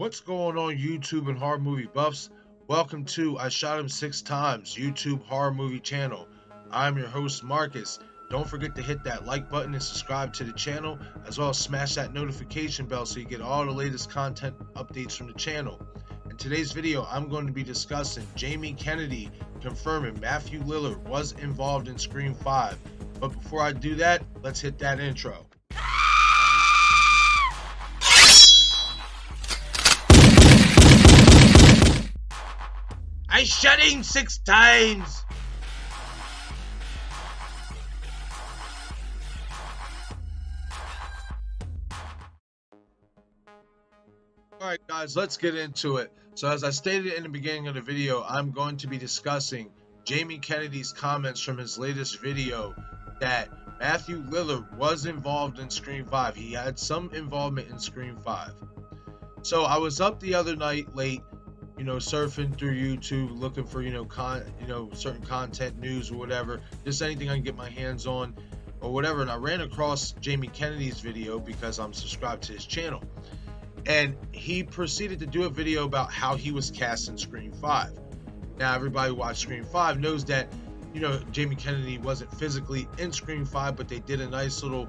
What's going on, YouTube and horror movie buffs? Welcome to I Shot Him Six Times YouTube horror movie channel. I'm your host Marcus. Don't forget to hit that like button and subscribe to the channel, as well as smash that notification bell so you get all the latest content updates from the channel. In today's video, I'm going to be discussing Jamie Kennedy confirming Matthew Lillard was involved in Scream 5. But before I do that, let's hit that intro. I shot him 6 times. Alright guys, let's get into it. So as I stated in the beginning of the video, I'm going to be discussing Jamie Kennedy's comments from his latest video that Matthew Lillard was involved in Scream 5. He had some involvement in Scream 5. So I was up the other night late, surfing through YouTube, looking for, certain content, news or whatever, just anything I can get my hands on or whatever. And I ran across Jamie Kennedy's video because I'm subscribed to his channel. And he proceeded to do a video about how he was cast in Scream 5. Now, everybody who watched Scream 5 knows that, Jamie Kennedy wasn't physically in Scream 5, but they did a nice little,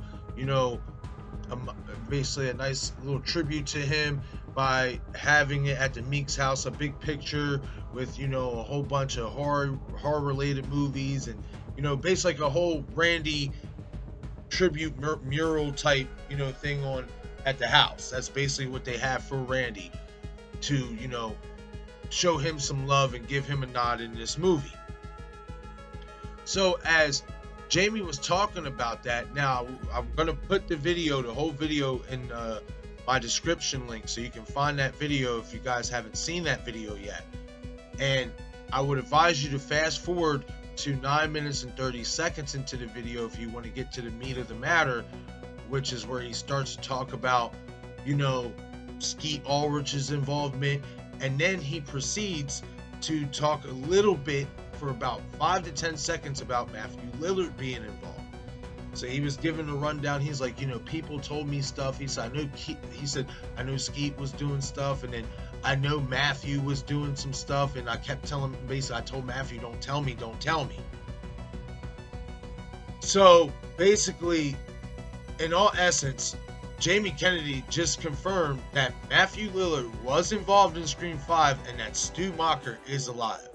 basically a nice little tribute to him by having it at the Meeks house, a big picture with, a whole bunch of horror related movies and, basically like a whole Randy tribute mural type, thing on at the house. That's basically what they have for Randy to, show him some love and give him a nod in this movie. So as Jamie was talking about that, now I'm going to put the whole video in my description link so you can find that video if you guys haven't seen that video yet. And I would advise you to fast forward to 9 minutes and 30 seconds into the video if you want to get to the meat of the matter, which is where he starts to talk about, Skeet Ulrich's involvement, and then he proceeds to talk a little bit for about 5 to 10 seconds about Matthew Lillard being involved. So he was giving a rundown. He's like, people told me stuff. He said, I know Skeet was doing stuff, and then I know Matthew was doing some stuff, and I kept telling him, basically, I told Matthew, don't tell me. So basically, in all essence, Jamie Kennedy just confirmed that Matthew Lillard was involved in Scream 5 and that Stu Macher is alive.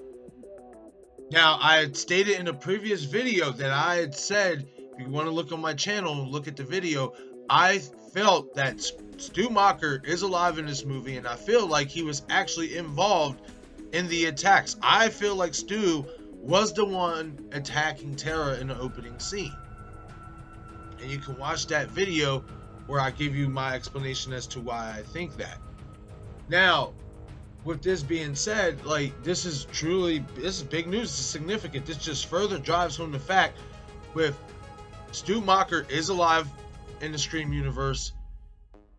Now, I had stated in a previous video that I had said, if you want to look on my channel and look at the video, I felt that Stu Macher is alive in this movie, and I feel like he was actually involved in the attacks. I feel like Stu was the one attacking Tara in the opening scene. And you can watch that video where I give you my explanation as to why I think that. Now, with this being said, this is big news. This is significant. This just further drives home the fact with Stu Macher is alive in the Scream universe.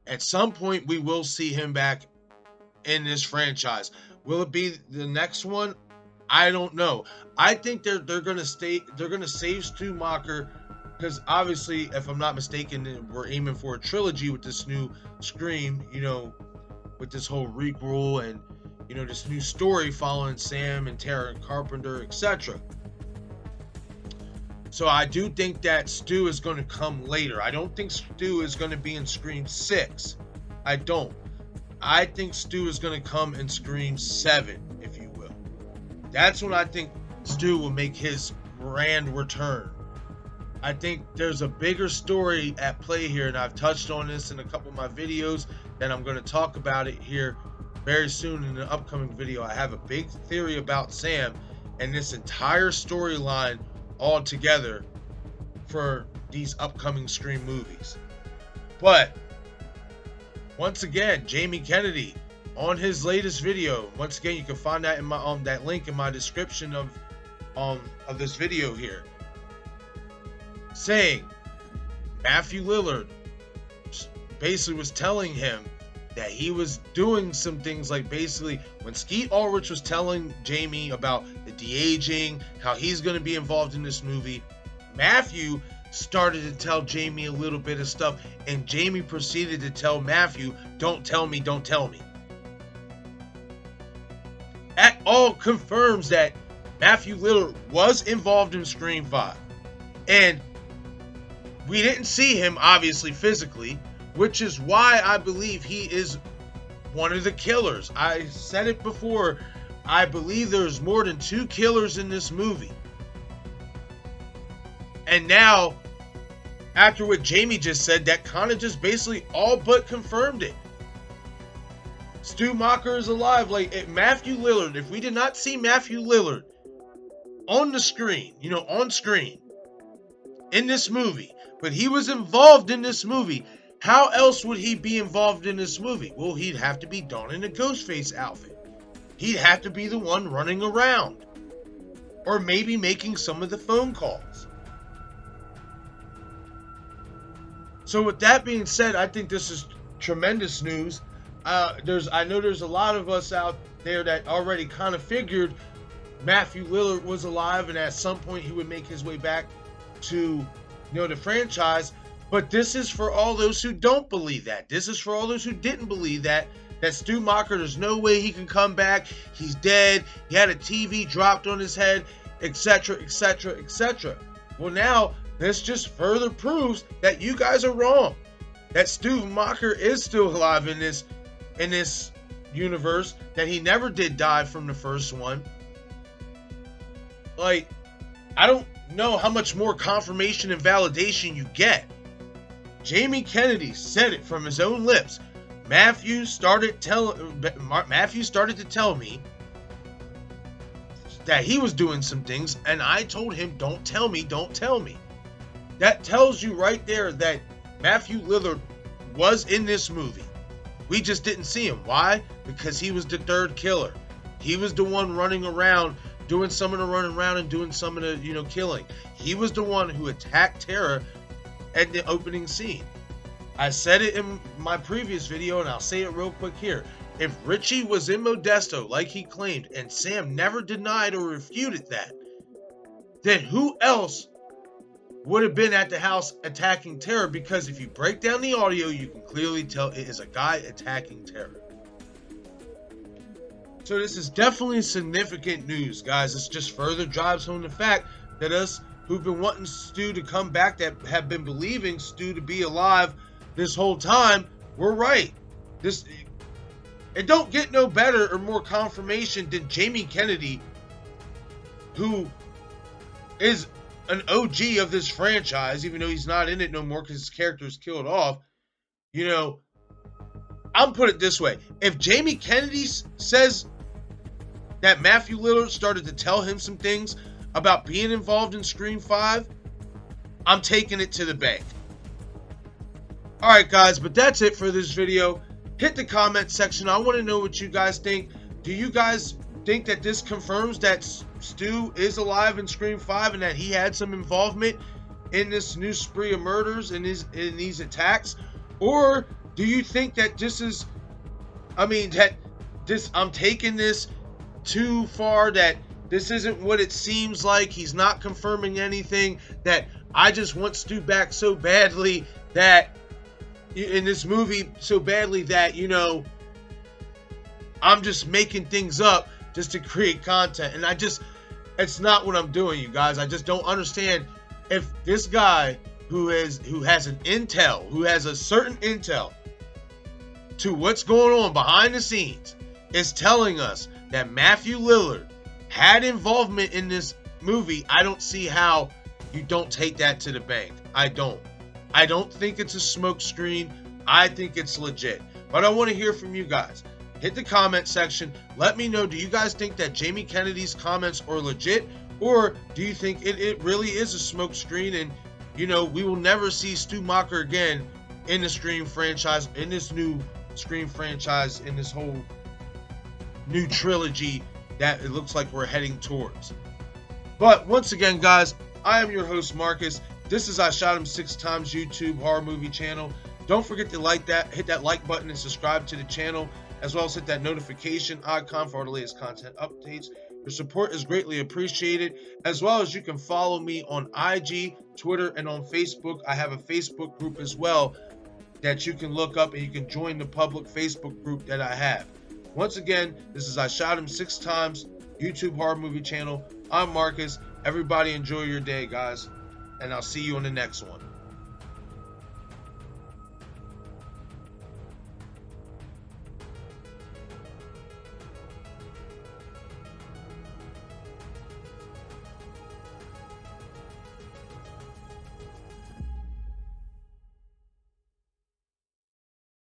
At some point, we will see him back in this franchise. Will it be the next one? I don't know. I think they're gonna save Stu Macher, because obviously, if I'm not mistaken, we're aiming for a trilogy with this new Scream, with this whole requel and, this new story following Sam and Tara Carpenter, etc. So I do think that Stu is going to come later. I don't think Stu is going to be in Scream 6. I don't. I think Stu is going to come in Scream 7, if you will. That's when I think Stu will make his grand return. I think there's a bigger story at play here, and I've touched on this in a couple of my videos, and I'm going to talk about it here very soon in the upcoming video. I have a big theory about Sam and this entire storyline all together for these upcoming Scream movies. But once again, Jamie Kennedy on his latest video, once again, you can find that in my that link in my description of this video here, saying Matthew Lillard basically was telling him that he was doing some things, like basically when Skeet Ulrich was telling Jamie about the de-aging, how he's going to be involved in this movie, Matthew started to tell Jamie a little bit of stuff, and Jamie proceeded to tell Matthew, don't tell me. all confirms that Matthew Lillard was involved in Scream 5. And we didn't see him, obviously, physically, which is why I believe he is one of the killers. I said it before. I believe there's more than 2 killers in this movie. And now, after what Jamie just said, that kind of just basically all but confirmed it. Stu Macher is alive. Like, Matthew Lillard, if we did not see Matthew Lillard on the screen, on screen in this movie, but he was involved in this movie, how else would he be involved in this movie? Well, he'd have to be donning a Ghostface outfit. He'd have to be the one running around. Or maybe making some of the phone calls. So with that being said, I think this is tremendous news. I know there's a lot of us out there that already kind of figured Matthew Lillard was alive and at some point he would make his way back to the franchise. But this is for all those who don't believe that. This is for all those who didn't believe that Stu Macher, there's no way he can come back. He's dead. He had a TV dropped on his head, etc., etc., etc. Well, now this just further proves that you guys are wrong. That Stu Macher is still alive in this universe. That he never did die from the first one. Like, I don't know how much more confirmation and validation you get. Jamie Kennedy said it from his own lips. Matthew started to tell me that he was doing some things, and I told him, don't tell me. That tells you right there that Matthew Lillard was in this movie. We just didn't see him. Why? Because he was the third killer. He was the one running around, doing some of the running around and doing some of the, killing. He was the one who attacked Tara at the opening scene. I said it in my previous video, and I'll say it real quick here. If Richie was in Modesto like he claimed, and Sam never denied or refuted that, then who else would have been at the house attacking Tara? Because if you break down the audio, you can clearly tell it is a guy attacking Tara. So this is definitely significant news, guys. This just further drives home the fact that us who've been wanting Stu to come back, that have been believing Stu to be alive this whole time, we're right. It don't get no better or more confirmation than Jamie Kennedy, who is an OG of this franchise, even though he's not in it no more because his character is killed off. I'm put it this way. If Jamie Kennedy says that Matthew Lillard started to tell him some things about being involved in Scream 5, I'm taking it to the bank. Alright guys, but that's it for this video. Hit the comment section. I want to know what you guys think. Do you guys think that this confirms that Stu is alive in Scream 5 and that he had some involvement in this new spree of murders and in these attacks? Or do you think that this is, I'm taking this too far, that this isn't what it seems like, he's not confirming anything, that I just want Stu back so badly that in this movie so badly that I'm just making things up just to create content, and it's not what I'm doing, you guys. I just don't understand if this guy who has a certain intel to what's going on behind the scenes is telling us that Matthew Lillard had involvement in this movie. I don't see how you don't take that to the bank. I don't think it's a smoke screen. I think it's legit. But I want to hear from you guys. Hit the comment section. Let me know, do you guys think that Jamie Kennedy's comments are legit? Or do you think it really is a smoke screen and, we will never see Stu Macher again in the Scream franchise, in this new Scream franchise, in this whole new trilogy that it looks like we're heading towards? But once again, guys, I am your host, Marcus. This is I Shot Him 6 Times YouTube horror movie channel. Don't forget to hit that like button and subscribe to the channel, as well as hit that notification icon for our latest content updates. Your support is greatly appreciated, as well as you can follow me on IG, Twitter, and on Facebook. I have a Facebook group as well that you can look up, and you can join the public Facebook group that I have. Once again, this is I Shot Him 6 Times YouTube Horror Movie Channel. I'm Marcus. Everybody enjoy your day, guys, and I'll see you on the next one.